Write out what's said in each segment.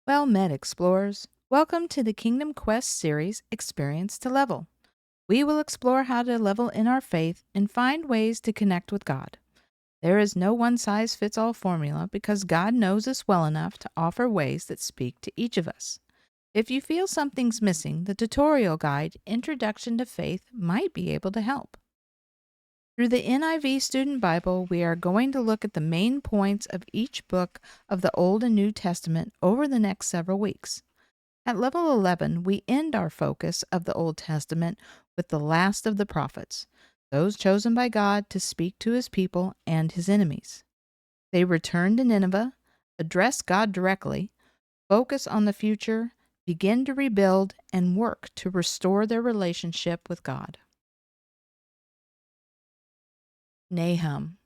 Well met, explorers. Welcome to the Kingdom Quest series, Experience to Level. We will explore how to level in our faith and find ways to connect with God. There is no one size fits all formula because God knows us well enough to offer ways that speak to each of us. If you feel something's missing, the tutorial guide, Introduction to Faith, might be able to help. Through the NIV Student Bible, we are going to look at the main points of each book of the Old and New Testament over the next several weeks. At level 11, we end our focus of the Old Testament with the last of the prophets, those chosen by God to speak to his people and his enemies. They return to Nineveh, address God directly, focus on the future, begin to rebuild, and work to restore their relationship with God. Nahum.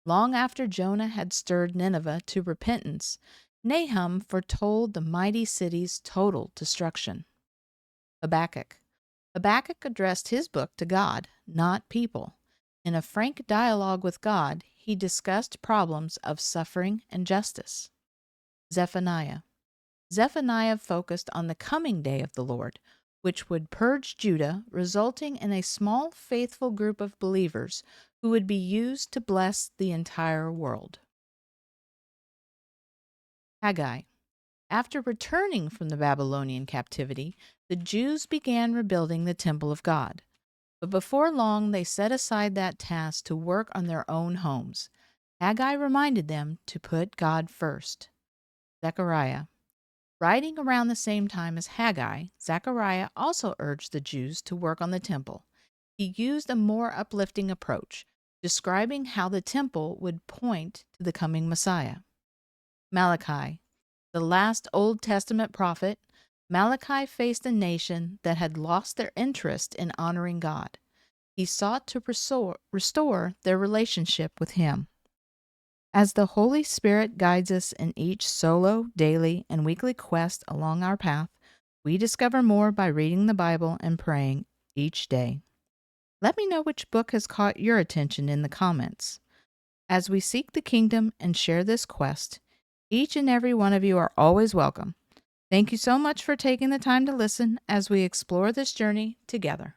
Long after Jonah had stirred Nineveh to repentance, Nahum foretold the mighty city's total destruction. Habakkuk. Habakkuk addressed his book to God, not people. In a frank dialogue with God, he discussed problems of suffering and justice. Zephaniah. Zephaniah focused on the coming day of the Lord, which would purge Judah, resulting in a small, faithful group of believers who would be used to bless the entire world. Haggai. After returning from the Babylonian captivity, the Jews began rebuilding the temple of God. But before long, they set aside that task to work on their own homes. Haggai reminded them to put God first. Zechariah. Writing around the same time as Haggai, Zechariah also urged the Jews to work on the temple. He used a more uplifting approach, describing how the temple would point to the coming Messiah. Malachi. The last Old Testament prophet, Malachi faced a nation that had lost their interest in honoring God. He sought to restore their relationship with him. As the Holy Spirit guides us in each solo, daily, and weekly quest along our path, we discover more by reading the Bible and praying each day. Let me know which book has caught your attention in the comments. As we seek the kingdom and share this quest, each and every one of you are always welcome. Thank you so much for taking the time to listen as we explore this journey together.